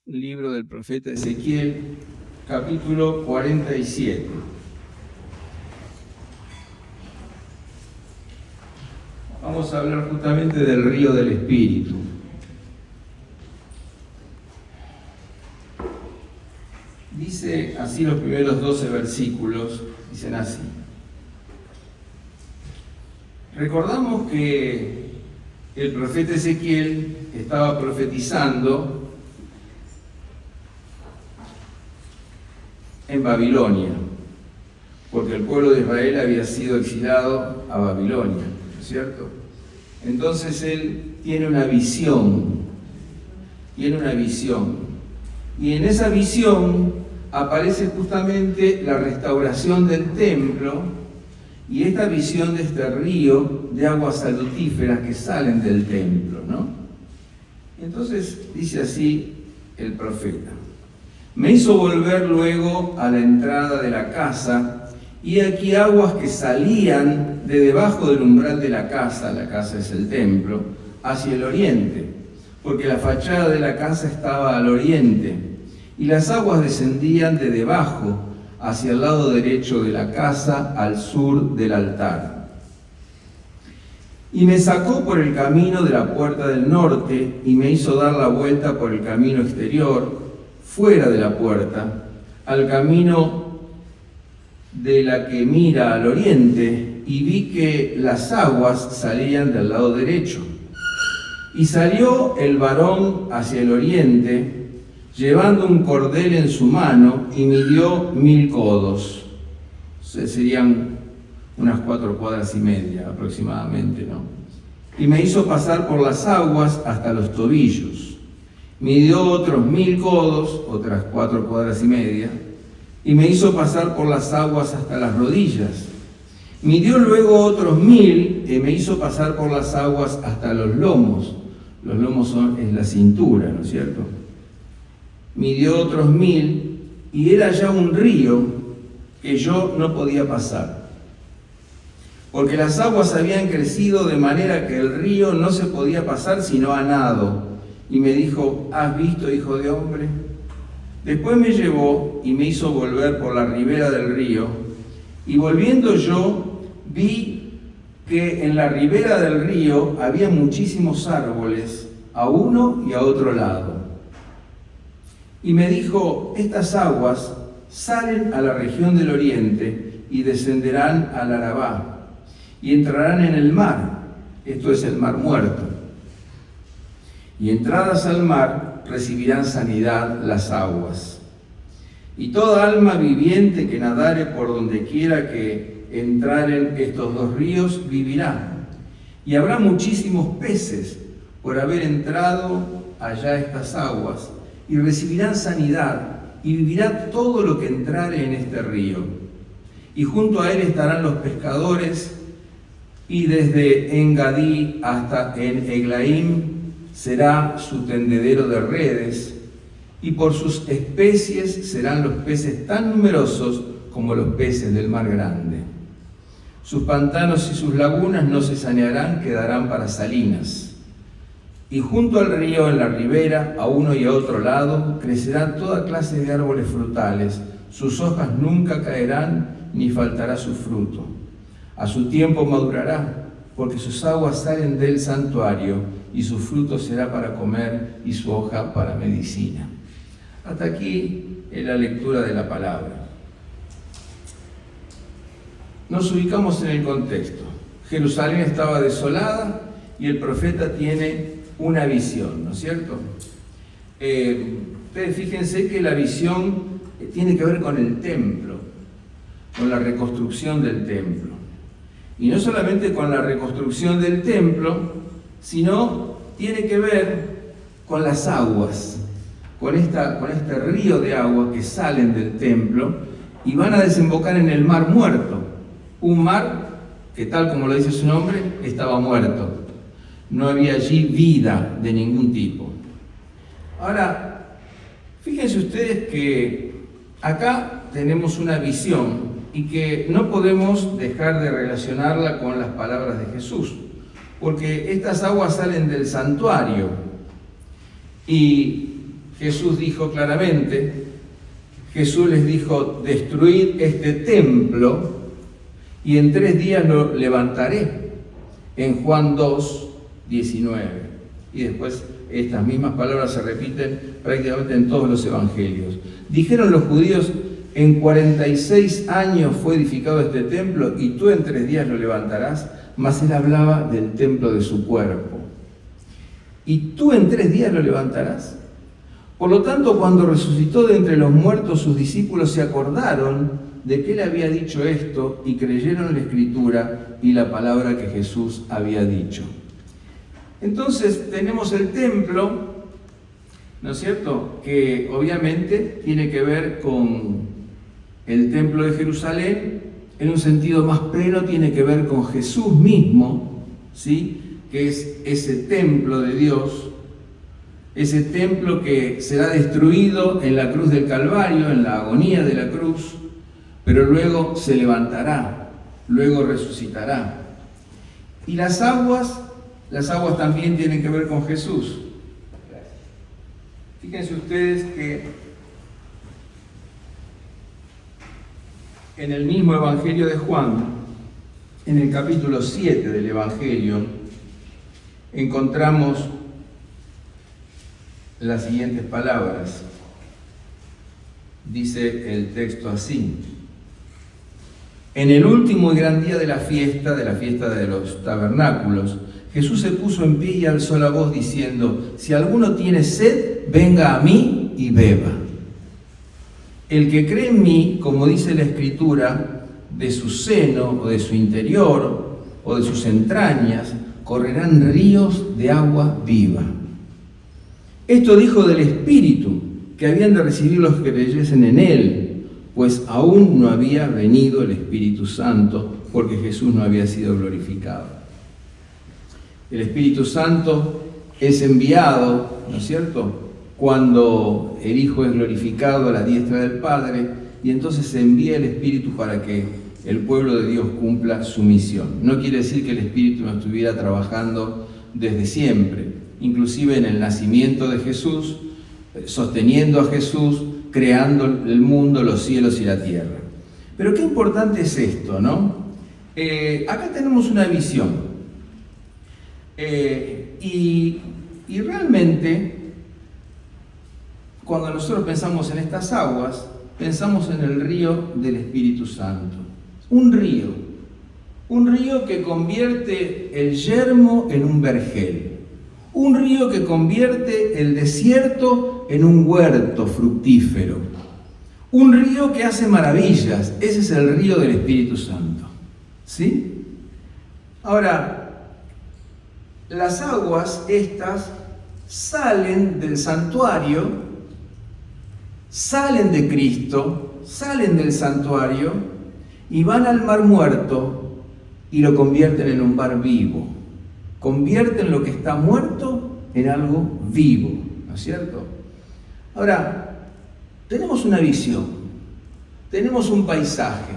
Libro del profeta Ezequiel, capítulo 47. Vamos a hablar justamente del río del Espíritu. Dice así los primeros 12 versículos, dicen así. Recordamos que el profeta Ezequiel estaba profetizando en Babilonia, porque el pueblo de Israel había sido exilado a Babilonia, ¿no es cierto? Entonces él tiene una visión, y en esa visión aparece justamente la restauración del templo y esta visión de este río de aguas salutíferas que salen del templo, ¿no? Entonces dice así el profeta: me hizo volver luego a la entrada de la casa, y aquí aguas que salían de debajo del umbral de la casa es el templo, hacia el oriente, porque la fachada de la casa estaba al oriente, y las aguas descendían de debajo hacia el lado derecho de la casa, al sur del altar. Y me sacó por el camino de la puerta del norte, y me hizo dar la vuelta por el camino exterior, fuera de la puerta, al camino de la que mira al oriente, y vi que las aguas salían del lado derecho. Y salió el varón hacia el oriente, llevando un cordel en su mano, y midió 1000 codos. Serían unas 4 cuadras y media aproximadamente, ¿no? Y me hizo pasar por las aguas hasta los tobillos. Midió otros 1000 codos, otras 4 cuadras y media, y me hizo pasar por las aguas hasta las rodillas. Midió luego otros 1000 y me hizo pasar por las aguas hasta los lomos. Los lomos es la cintura, ¿no es cierto? Midió otros 1000 y era ya un río que yo no podía pasar, porque las aguas habían crecido de manera que el río no se podía pasar sino a nado. Y me dijo: ¿has visto, hijo de hombre? Después me llevó y me hizo volver por la ribera del río, y volviendo yo vi que en la ribera del río había muchísimos árboles, a uno y a otro lado. Y me dijo: estas aguas salen a la región del oriente y descenderán al Arabá, y entrarán en el mar, esto es el mar muerto. Y entradas al mar recibirán sanidad las aguas. Y toda alma viviente que nadare por donde quiera que entraren estos dos ríos vivirá. Y habrá muchísimos peces por haber entrado allá estas aguas, y recibirán sanidad, y vivirá todo lo que entrare en este río. Y junto a él estarán los pescadores, y desde En-Gadí hasta En-Eglaim será su tendedero de redes, y por sus especies serán los peces tan numerosos como los peces del mar grande. Sus pantanos y sus lagunas no se sanearán, quedarán para salinas. Y junto al río, en la ribera, a uno y a otro lado, crecerán toda clase de árboles frutales. Sus hojas nunca caerán, ni faltará su fruto. A su tiempo madurará, porque sus aguas salen del santuario, y su fruto será para comer, y su hoja para medicina. Hasta aquí en la lectura de la palabra. Nos ubicamos en el contexto. Jerusalén estaba desolada y el profeta tiene una visión, ¿no es cierto? Ustedes fíjense que la visión tiene que ver con el templo, con la reconstrucción del templo. Y no solamente con la reconstrucción del templo, sino tiene que ver con las aguas, con este río de agua que salen del templo y van a desembocar en el mar muerto. Un mar que, tal como lo dice su nombre, estaba muerto. No había allí vida de ningún tipo. Ahora, fíjense ustedes que acá tenemos una visión y que no podemos dejar de relacionarla con las palabras de Jesús, porque estas aguas salen del santuario y Jesús dijo claramente, Jesús les dijo: destruid este templo y en 3 días lo levantaré, en Juan 2, 19. Y después estas mismas palabras se repiten prácticamente en todos los evangelios. Dijeron los judíos: en 46 años fue edificado este templo y tú en 3 días lo levantarás. Mas él hablaba del templo de su cuerpo. ¿Y tú en 3 días lo levantarás? Por lo tanto, cuando resucitó de entre los muertos, sus discípulos se acordaron de que él había dicho esto y creyeron la Escritura y la palabra que Jesús había dicho. Entonces tenemos el templo, ¿no es cierto?, que obviamente tiene que ver con el templo de Jerusalén. En un sentido más pleno tiene que ver con Jesús mismo, ¿sí?, que es ese templo de Dios, ese templo que será destruido en la cruz del Calvario, en la agonía de la cruz, pero luego se levantará, luego resucitará. Y las aguas también tienen que ver con Jesús. Fíjense ustedes que en el mismo Evangelio de Juan, en el capítulo 7 del Evangelio, encontramos las siguientes palabras. Dice el texto así: en el último y gran día de la fiesta de los tabernáculos, Jesús se puso en pie y alzó la voz diciendo: si alguno tiene sed, venga a mí y beba. El que cree en mí, como dice la Escritura, de su seno o de su interior o de sus entrañas correrán ríos de agua viva. Esto dijo del Espíritu que habían de recibir los que creyesen en él, pues aún no había venido el Espíritu Santo, porque Jesús no había sido glorificado. El Espíritu Santo es enviado, ¿no es cierto?, cuando el Hijo es glorificado a la diestra del Padre, y entonces se envía el Espíritu para que el pueblo de Dios cumpla su misión. No quiere decir que el Espíritu no estuviera trabajando desde siempre, inclusive en el nacimiento de Jesús, sosteniendo a Jesús, creando el mundo, los cielos y la tierra. Pero qué importante es esto, ¿no? Acá tenemos una visión. Y realmente, cuando nosotros pensamos en estas aguas, pensamos en el río del Espíritu Santo. Un río que convierte el yermo en un vergel. Un río que convierte el desierto en un huerto fructífero. Un río que hace maravillas. Ese es el río del Espíritu Santo. ¿Sí? Ahora, las aguas estas salen del santuario, salen de Cristo, salen del santuario y van al mar muerto y lo convierten en un mar vivo. Convierten lo que está muerto en algo vivo, ¿no es cierto? Ahora, tenemos una visión, tenemos un paisaje,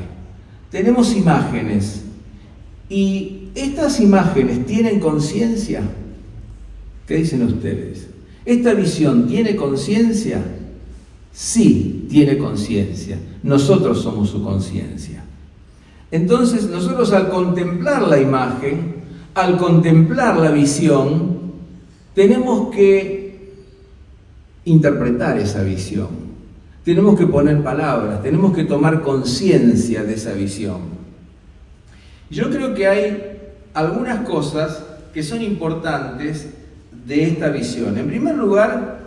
tenemos imágenes, y estas imágenes tienen conciencia. ¿Qué dicen ustedes? ¿Esta visión tiene conciencia? Sí, tiene conciencia. Nosotros somos su conciencia. Entonces, nosotros al contemplar la imagen, al contemplar la visión, tenemos que interpretar esa visión. Tenemos que poner palabras, tenemos que tomar conciencia de esa visión. Yo creo que hay algunas cosas que son importantes de esta visión. En primer lugar,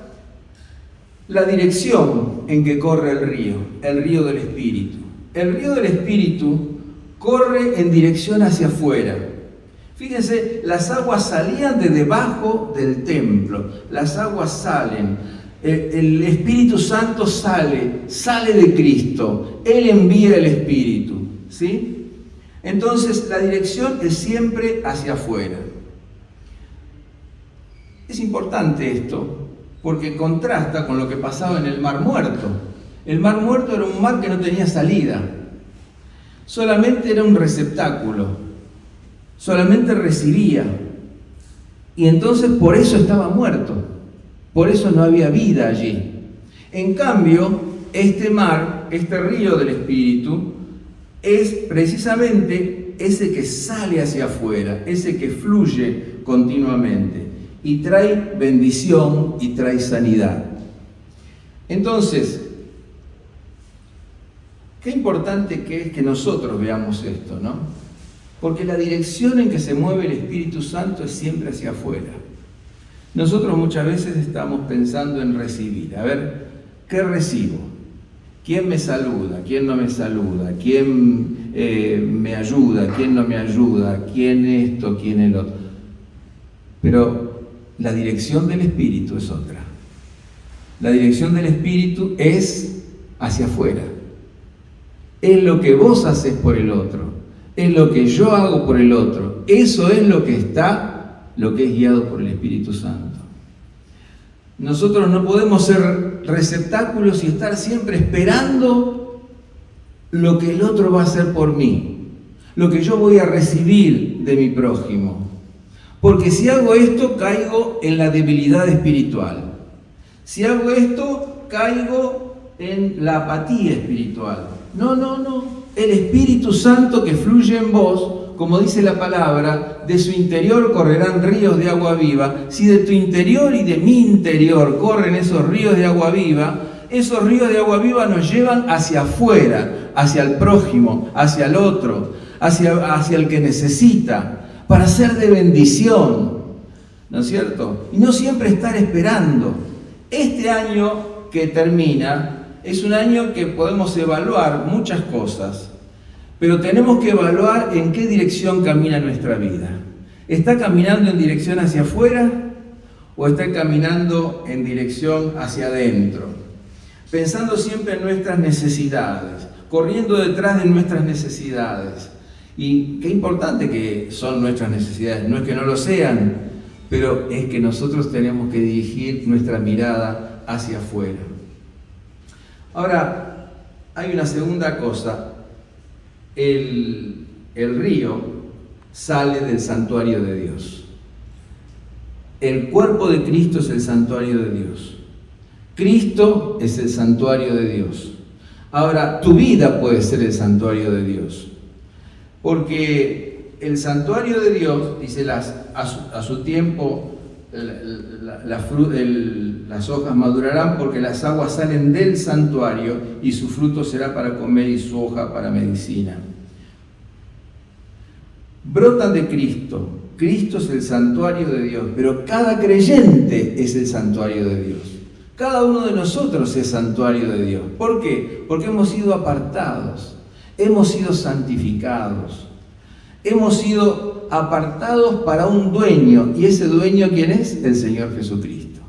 la dirección en que corre el río del Espíritu. El río del Espíritu corre en dirección hacia afuera. Fíjense, las aguas salían de debajo del templo, las aguas salen, el Espíritu Santo sale de Cristo, Él envía el Espíritu, ¿sí? Entonces la dirección es siempre hacia afuera. Es importante esto, porque contrasta con lo que pasaba en el Mar Muerto. El Mar Muerto era un mar que no tenía salida, solamente era un receptáculo, solamente recibía, y entonces por eso estaba muerto, Por eso no había vida allí. En cambio, este mar, este río del Espíritu, es precisamente ese que sale hacia afuera, ese que fluye continuamente y trae bendición y trae sanidad. Entonces, qué importante que es que nosotros veamos esto, ¿no? Porque la dirección en que se mueve el Espíritu Santo es siempre hacia afuera. Nosotros muchas veces estamos pensando en recibir. A ver, ¿qué recibo? ¿Quién me saluda? ¿Quién no me saluda? ¿Quién me ayuda? ¿Quién no me ayuda? ¿Quién esto? ¿Quién el otro? Pero la dirección del Espíritu es otra. La dirección del Espíritu es hacia afuera. Es lo que vos haces por el otro. Es lo que yo hago por el otro. Eso es lo que es guiado por el Espíritu Santo. Nosotros no podemos ser receptáculos y estar siempre esperando lo que el otro va a hacer por mí, lo que yo voy a recibir de mi prójimo. Porque si hago esto, caigo en la debilidad espiritual. Si hago esto, caigo en la apatía espiritual. No. El Espíritu Santo que fluye en vos, como dice la palabra, de su interior correrán ríos de agua viva. Si de tu interior y de mi interior corren esos ríos de agua viva, esos ríos de agua viva nos llevan hacia afuera, hacia el prójimo, hacia el otro, hacia el que necesita, para ser de bendición, ¿no es cierto? Y no siempre estar esperando. Este año que termina es un año que podemos evaluar muchas cosas, pero tenemos que evaluar en qué dirección camina nuestra vida. ¿Está caminando en dirección hacia afuera o está caminando en dirección hacia adentro? Pensando siempre en nuestras necesidades, corriendo detrás de nuestras necesidades. Y qué importante que son nuestras necesidades, no es que no lo sean, pero es que nosotros tenemos que dirigir nuestra mirada hacia afuera. Ahora, hay una segunda cosa. El río sale del santuario de Dios. El cuerpo de Cristo es el santuario de Dios. Cristo es el santuario de Dios. Ahora, tu vida puede ser el santuario de Dios. Porque el santuario de Dios, dice a su tiempo, las hojas madurarán porque las aguas salen del santuario y su fruto será para comer y su hoja para medicina. Brotan de Cristo. Cristo es el santuario de Dios, pero cada creyente es el santuario de Dios. Cada uno de nosotros es santuario de Dios. ¿Por qué? Porque hemos sido apartados, hemos sido santificados, hemos sido apartados para un dueño. ¿Y ese dueño quién es? El Señor Jesucristo.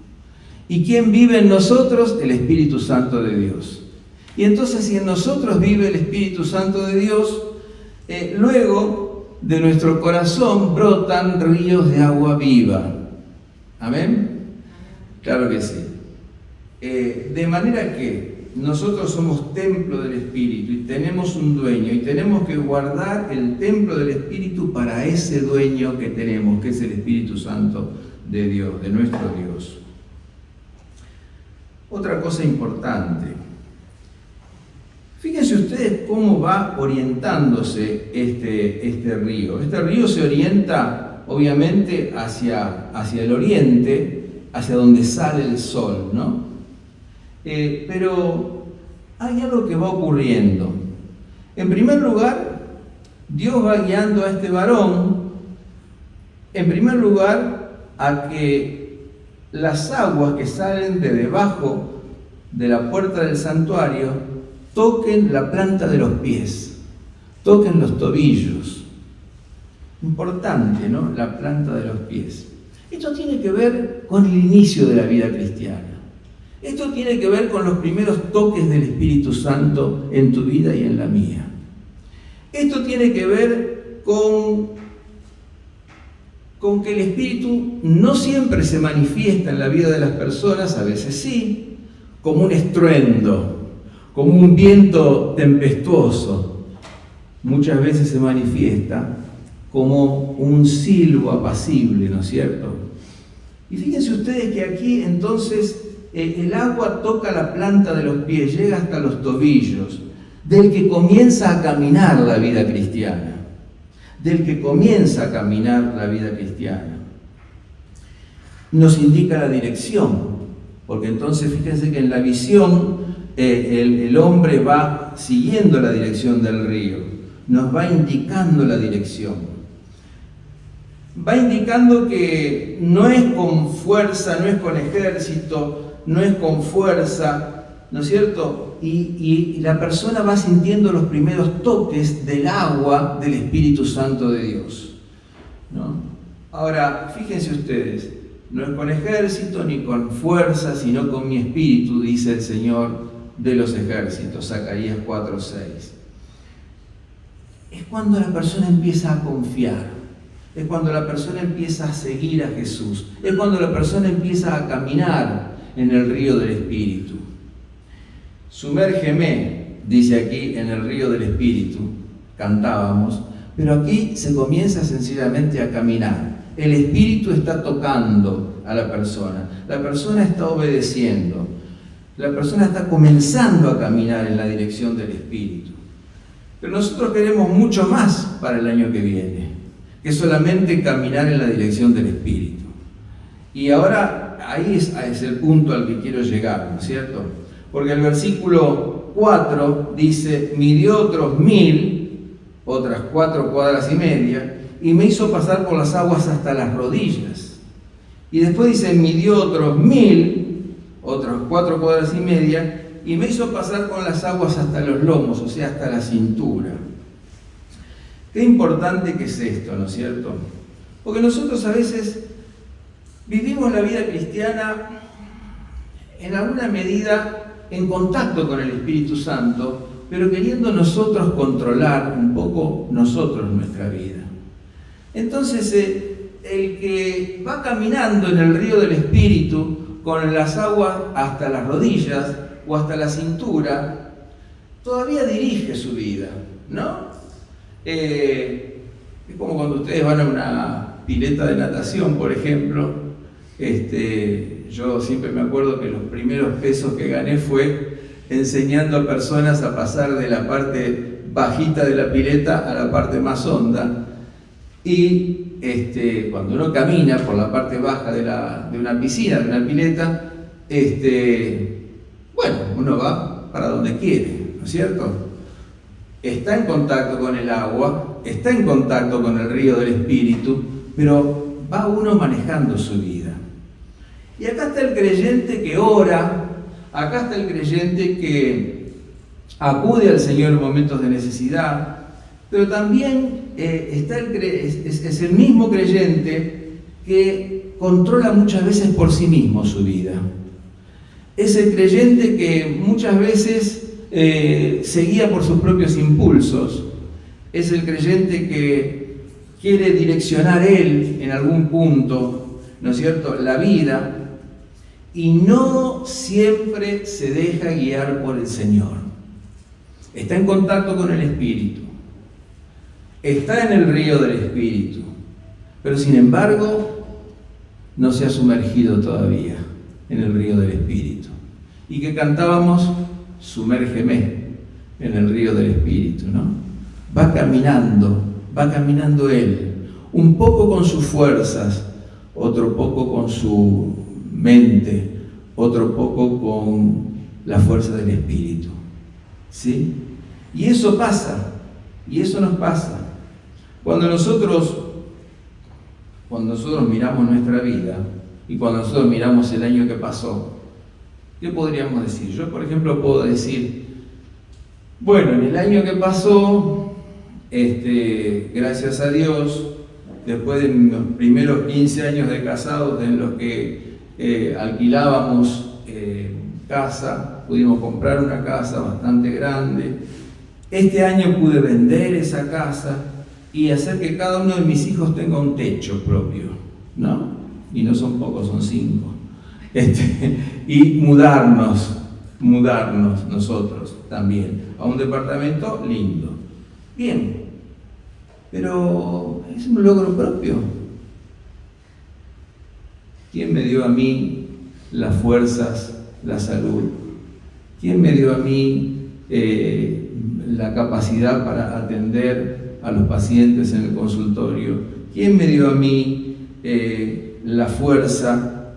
¿Y quién vive en nosotros? El Espíritu Santo de Dios. Y entonces, si en nosotros vive el Espíritu Santo de Dios, luego de nuestro corazón brotan ríos de agua viva. ¿Amén? Claro que sí. De manera que nosotros somos templo del Espíritu y tenemos un dueño y tenemos que guardar el templo del Espíritu para ese dueño que tenemos, que es el Espíritu Santo de Dios, de nuestro Dios. Otra cosa importante. Fíjense ustedes cómo va orientándose este río. Este río se orienta, obviamente, hacia el oriente, hacia donde sale el sol, ¿no? Pero hay algo que va ocurriendo. En primer lugar, Dios va guiando a este varón, en primer lugar, a que las aguas que salen de debajo de la puerta del santuario toquen la planta de los pies, toquen los tobillos. Importante, ¿no? La planta de los pies. Esto tiene que ver con el inicio de la vida cristiana. Esto tiene que ver con los primeros toques del Espíritu Santo en tu vida y en la mía. Esto tiene que ver con que el Espíritu no siempre se manifiesta en la vida de las personas, a veces sí, como un estruendo, como un viento tempestuoso. Muchas veces se manifiesta como un silbo apacible, ¿no es cierto? Y fíjense ustedes que aquí entonces el agua toca la planta de los pies, llega hasta los tobillos, del que comienza a caminar la vida cristiana, del que comienza a caminar la vida cristiana. Nos indica la dirección, porque entonces fíjense que en la visión el hombre va siguiendo la dirección del río, nos va indicando la dirección. Va indicando que no es con fuerza, no es con ejército, no es con fuerza, ¿no es cierto? Y la persona va sintiendo los primeros toques del agua del Espíritu Santo de Dios, ¿no? Ahora, fíjense ustedes, no es con ejército ni con fuerza, sino con mi espíritu, dice el Señor de los ejércitos, Zacarías 4:6. Es cuando la persona empieza a confiar. Es cuando la persona empieza a seguir a Jesús. Es cuando la persona empieza a caminar en el río del Espíritu. Sumérgeme, dice aquí, en el río del Espíritu. Cantábamos. Pero aquí se comienza sencillamente a caminar. El Espíritu está tocando a la persona. La persona está obedeciendo. La persona está comenzando a caminar en la dirección del Espíritu. Pero nosotros queremos mucho más para el año que viene, que solamente caminar en la dirección del Espíritu. Y ahora ahí es el punto al que quiero llegar, ¿no es cierto? Porque el versículo 4 dice, midió otros 1000, otras 4 cuadras y media, y me hizo pasar por las aguas hasta las rodillas. Y después dice, midió otros 1000, otras 4 cuadras y media, y me hizo pasar con las aguas hasta los lomos, o sea, hasta la cintura. Qué importante que es esto, ¿no es cierto? Porque nosotros a veces vivimos la vida cristiana en alguna medida en contacto con el Espíritu Santo, pero queriendo nosotros controlar un poco nosotros nuestra vida. Entonces, el que va caminando en el río del Espíritu con las aguas hasta las rodillas o hasta la cintura, todavía dirige su vida, ¿no? Es como cuando ustedes van a una pileta de natación, por ejemplo. Yo siempre me acuerdo que los primeros pesos que gané fue enseñando a personas a pasar de la parte bajita de la pileta a la parte más honda. Y cuando uno camina por la parte baja de una piscina, de una pileta, bueno, uno va para donde quiere, ¿no es cierto? Está en contacto con el agua, está en contacto con el río del Espíritu, pero va uno manejando su vida. Y acá está el creyente que ora, acá está el creyente que acude al Señor en momentos de necesidad, pero también es el mismo creyente que controla muchas veces por sí mismo su vida. Es el creyente que muchas veces se guía por sus propios impulsos. Es el creyente que quiere direccionar él en algún punto, ¿no es cierto?, la vida, y no siempre se deja guiar por el Señor. Está en contacto con el Espíritu, está en el río del Espíritu, pero sin embargo no se ha sumergido todavía en el río del Espíritu. Y que cantábamos, sumérgeme en el río del Espíritu, ¿no? Va caminando él, un poco con sus fuerzas, otro poco con su mente, otro poco con la fuerza del Espíritu, ¿sí? Y eso pasa, y eso nos pasa. Cuando nosotros miramos nuestra vida y cuando nosotros miramos el año que pasó, ¿qué podríamos decir? Yo, por ejemplo, puedo decir, bueno, en el año que pasó, gracias a Dios, después de los primeros 15 años de casados en los que alquilábamos casa, pudimos comprar una casa bastante grande. Este año pude vender esa casa y hacer que cada uno de mis hijos tenga un techo propio, ¿no? Y no son pocos, son 5. Y mudarnos nosotros también a un departamento lindo. Bien, pero es un logro propio. ¿Quién me dio a mí las fuerzas, la salud? ¿Quién me dio a mí la capacidad para atender a los pacientes en el consultorio? ¿Quién me dio a mí la fuerza?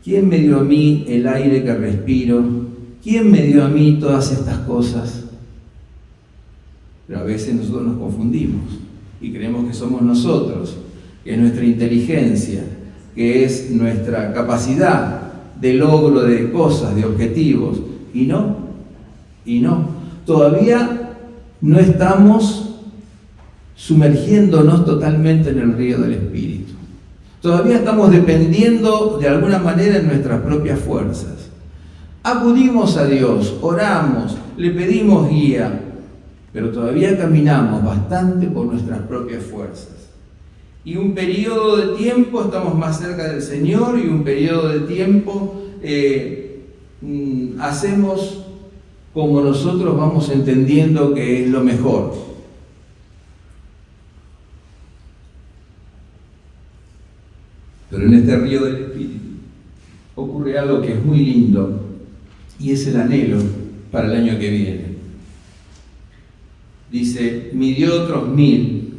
¿Quién me dio a mí el aire que respiro? ¿Quién me dio a mí todas estas cosas? Pero a veces nosotros nos confundimos y creemos que somos nosotros, que es nuestra inteligencia, que es nuestra capacidad de logro de cosas, de objetivos. Y no. Todavía no estamos sumergiéndonos totalmente en el río del Espíritu. Todavía estamos dependiendo de alguna manera en nuestras propias fuerzas. Acudimos a Dios, oramos, le pedimos guía, pero todavía caminamos bastante por nuestras propias fuerzas. Y un periodo de tiempo estamos más cerca del Señor y un periodo de tiempo hacemos como nosotros vamos entendiendo que es lo mejor. Pero en este río del Espíritu ocurre algo que es muy lindo y es el anhelo para el año que viene. Dice, midió otros 1000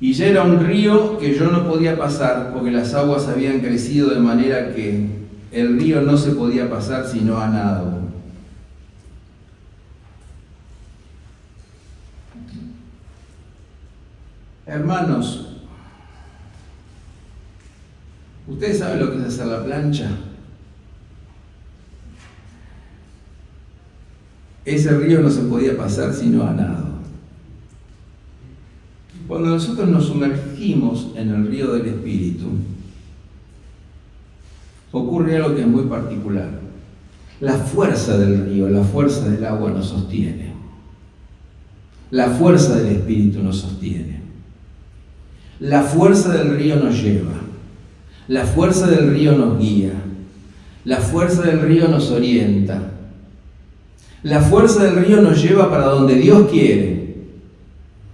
y ya era un río que yo no podía pasar porque las aguas habían crecido de manera que el río no se podía pasar sino a nado. Hermanos, ¿ustedes saben lo que es hacer la plancha? Ese río no se podía pasar sino a nado. Cuando nosotros nos sumergimos en el río del Espíritu, ocurre algo que es muy particular. La fuerza del río, la fuerza del agua nos sostiene. La fuerza del Espíritu nos sostiene. La fuerza del río nos lleva. La fuerza del río nos guía. La fuerza del río nos orienta. La fuerza del río nos lleva para donde Dios quiere.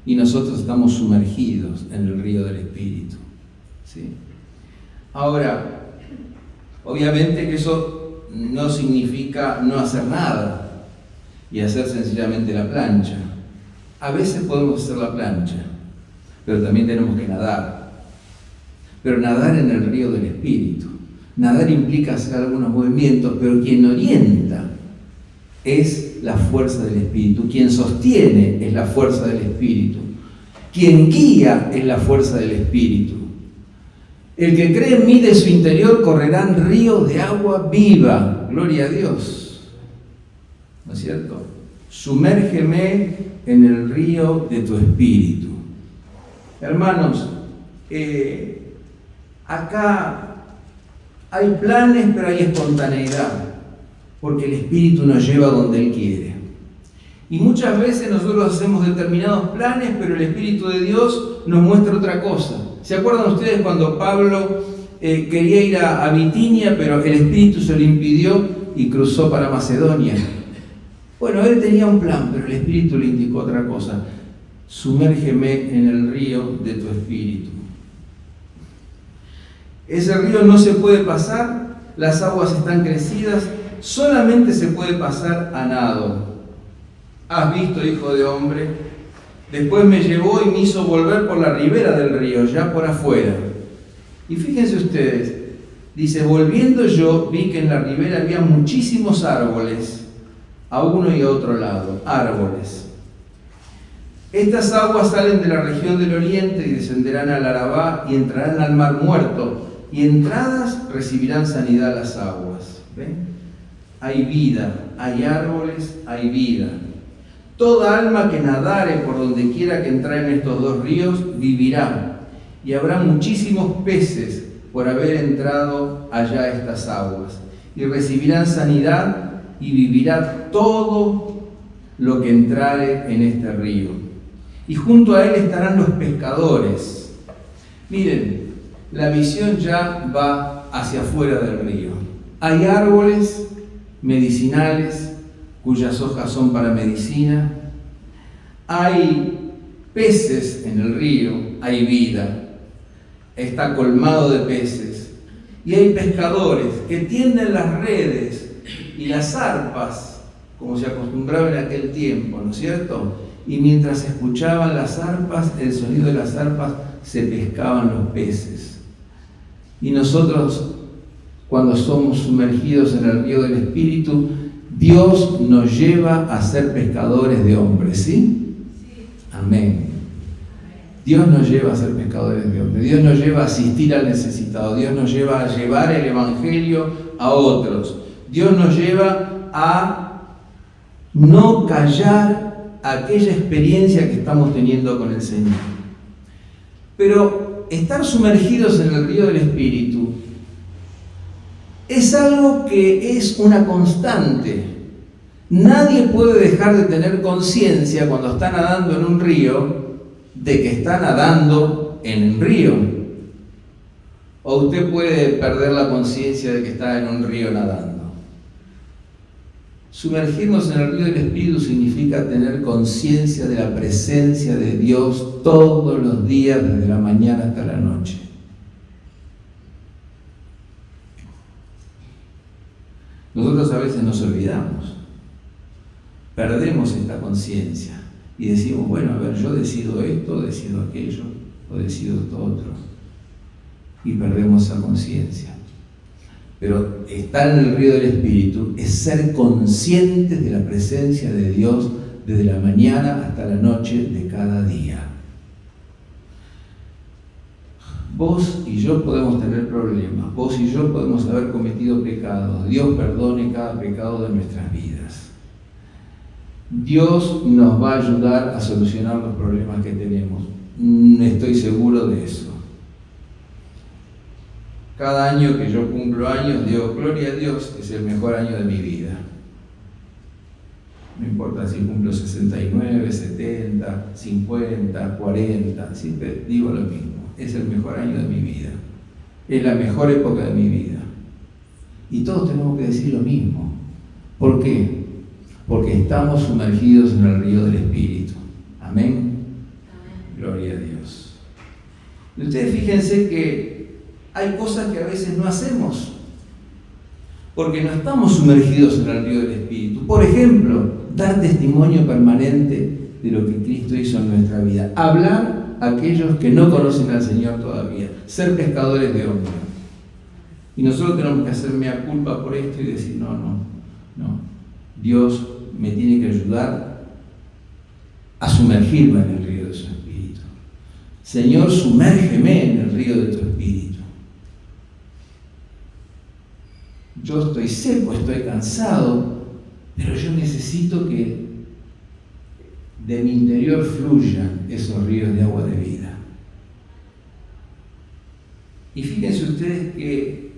Y nosotros estamos sumergidos en el río del Espíritu. ¿Sí? Ahora, obviamente que eso no significa no hacer nada y hacer sencillamente la plancha. A veces podemos hacer la plancha, pero también tenemos que nadar. Pero nadar en el río del Espíritu. Nadar implica hacer algunos movimientos, pero quien orienta es la fuerza del Espíritu. Quien sostiene es la fuerza del Espíritu. Quien guía es la fuerza del Espíritu. El que cree en mí, de su interior correrán ríos de agua viva. Gloria a Dios. ¿No es cierto? Sumérgeme en el río de tu Espíritu. Hermanos, acá hay planes, pero hay espontaneidad, porque el Espíritu nos lleva donde Él quiere. Y muchas veces nosotros hacemos determinados planes, pero el Espíritu de Dios nos muestra otra cosa. ¿Se acuerdan ustedes cuando Pablo quería ir a Bitinia, pero el Espíritu se lo impidió y cruzó para Macedonia? Bueno, él tenía un plan, pero el Espíritu le indicó otra cosa. Sumérgeme en el río de tu Espíritu. Ese río no se puede pasar, las aguas están crecidas, solamente se puede pasar a nado. ¿Has visto, hijo de hombre? Después me llevó y me hizo volver por la ribera del río, ya por afuera. Y fíjense ustedes, dice, volviendo yo vi que en la ribera había muchísimos árboles, a uno y a otro lado, árboles. Estas aguas salen de la región del oriente y descenderán al Arabá y entrarán al mar muerto, y entradas recibirán sanidad las aguas. ¿Ven? Hay vida, hay árboles, hay vida. Toda alma que nadare por donde quiera que entrare en estos dos ríos vivirá, y habrá muchísimos peces por haber entrado allá a estas aguas, y recibirán sanidad y vivirá todo lo que entrare en este río. Y junto a él estarán los pescadores. Miren, la visión ya va hacia afuera del río. Hay árboles medicinales cuyas hojas son para medicina. Hay peces en el río, hay vida. está colmado de peces. Y hay pescadores que tienden las redes y las arpas, como se acostumbraba en aquel tiempo, ¿no es cierto? Y mientras escuchaban las arpas, el sonido de las arpas, se pescaban los peces. Y nosotros, cuando somos sumergidos en el río del Espíritu, Dios nos lleva a ser pescadores de hombres, ¿sí? Amén. Dios nos lleva a ser pescadores de hombres. Dios nos lleva a asistir al necesitado. Dios nos lleva a llevar el Evangelio a otros. Dios nos lleva a no callar aquella experiencia que estamos teniendo con el Señor. Pero estar sumergidos en el río del Espíritu es algo que es una constante. Nadie puede dejar de tener conciencia cuando está nadando en un río de que está nadando en un río. O usted puede perder la conciencia de que está en un río nadando. Sumergirnos en el río del Espíritu significa tener conciencia de la presencia de Dios todos los días, desde la mañana hasta la noche. Nosotros a veces nos olvidamos, perdemos esta conciencia y decimos, bueno, a ver, yo decido esto, decido aquello, o decido esto otro, y perdemos esa conciencia. Pero estar en el río del Espíritu es ser conscientes de la presencia de Dios desde la mañana hasta la noche de cada día. Vos y yo podemos tener problemas, vos y yo podemos haber cometido pecados. Dios perdone cada pecado de nuestras vidas. Dios nos va a ayudar a solucionar los problemas que tenemos. Estoy seguro de eso. Cada año que yo cumplo años, digo, gloria a Dios, es el mejor año de mi vida. No importa si cumplo 69, 70, 50, 40, siempre digo lo mismo. Es el mejor año de mi vida. Es la mejor época de mi vida. Y todos tenemos que decir lo mismo. ¿Por qué? Porque estamos sumergidos en el río del Espíritu. Amén. Gloria a Dios. Y ustedes fíjense que hay cosas que a veces no hacemos porque no estamos sumergidos en el río del Espíritu. Por ejemplo, dar testimonio permanente de lo que Cristo hizo en nuestra vida. Hablar a aquellos que no conocen al Señor todavía. Ser pescadores de hombres. Y nosotros tenemos que hacer mea culpa por esto y decir, no. Dios me tiene que ayudar a sumergirme en el río de su Espíritu. Señor, sumérgeme en el río de tu Espíritu. Yo estoy seco, estoy cansado, pero yo necesito que de mi interior fluyan esos ríos de agua de vida. Y fíjense ustedes que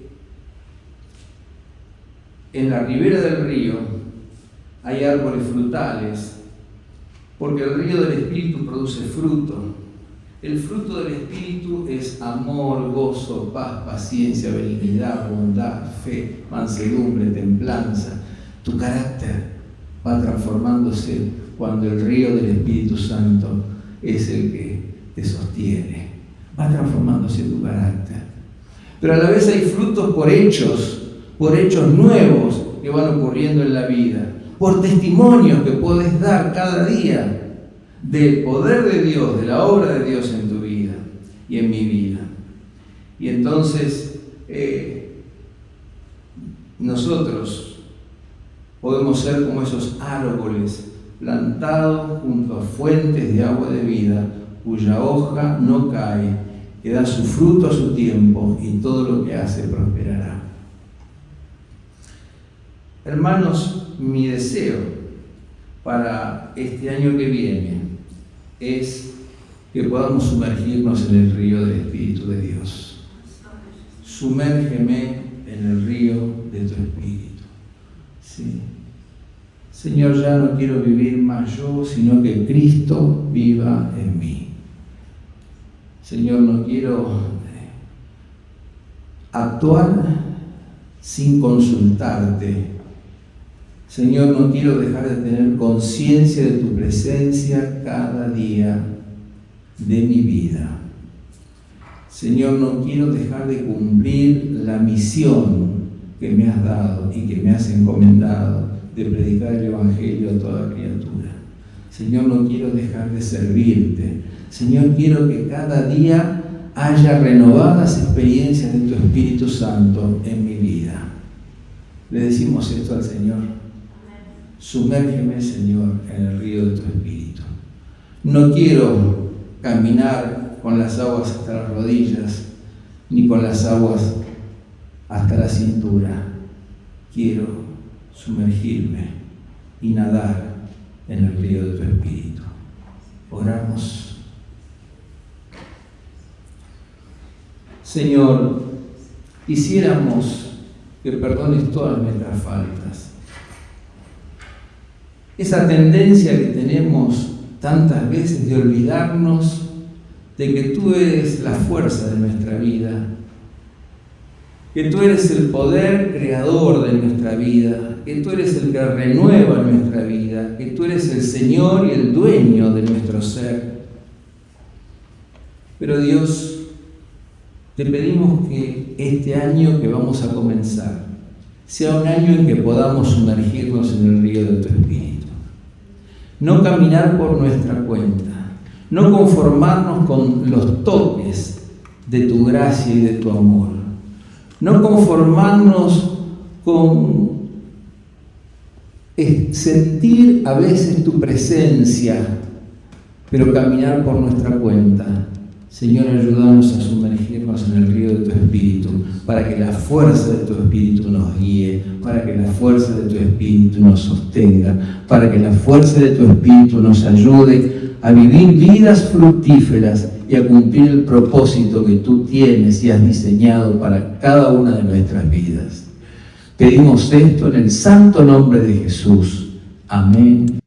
en la ribera del río hay árboles frutales, porque el río del Espíritu produce fruto. El fruto del Espíritu es amor, gozo, paz, paciencia, benignidad, bondad, fe, mansedumbre, templanza. Tu carácter va transformándose cuando el río del Espíritu Santo es el que te sostiene. Va transformándose tu carácter. Pero a la vez hay frutos por hechos nuevos que van ocurriendo en la vida, por testimonios que puedes dar cada día del poder de Dios, de la obra de Dios en tu vida y en mi vida. Y entonces nosotros podemos ser como esos árboles plantados junto a fuentes de agua de vida, cuya hoja no cae, que da su fruto a su tiempo y todo lo que hace prosperará. Hermanos, mi deseo para este año que viene es que podamos sumergirnos en el río del Espíritu de Dios. Sumérgeme en el río de tu Espíritu. Sí. Señor, ya no quiero vivir más yo, sino que Cristo viva en mí. Señor, no quiero actuar sin consultarte. Señor, no quiero dejar de tener conciencia de tu presencia cada día de mi vida. Señor, no quiero dejar de cumplir la misión que me has dado y que me has encomendado de predicar el Evangelio a toda criatura. Señor, no quiero dejar de servirte. Señor, quiero que cada día haya renovadas experiencias de tu Espíritu Santo en mi vida. Le decimos esto al Señor. Sumérgeme, Señor, en el río de tu Espíritu. No quiero caminar con las aguas hasta las rodillas, ni con las aguas hasta la cintura. Quiero sumergirme y nadar en el río de tu Espíritu. Oramos. Señor, quisiéramos que perdones todas nuestras faltas. Esa tendencia que tenemos tantas veces de olvidarnos de que tú eres la fuerza de nuestra vida, que tú eres el poder creador de nuestra vida, que tú eres el que renueva nuestra vida, que tú eres el Señor y el dueño de nuestro ser. Pero Dios, te pedimos que este año que vamos a comenzar sea un año en que podamos sumergirnos en el río de tu Espíritu. No caminar por nuestra cuenta, no conformarnos con los toques de tu gracia y de tu amor, no conformarnos con sentir a veces tu presencia, pero caminar por nuestra cuenta. Señor, ayúdanos a sumergirnos en el río de tu Espíritu, para que la fuerza de tu Espíritu nos guíe, para que la fuerza de tu Espíritu nos sostenga, para que la fuerza de tu Espíritu nos ayude a vivir vidas fructíferas y a cumplir el propósito que tú tienes y has diseñado para cada una de nuestras vidas. Pedimos esto en el santo nombre de Jesús. Amén.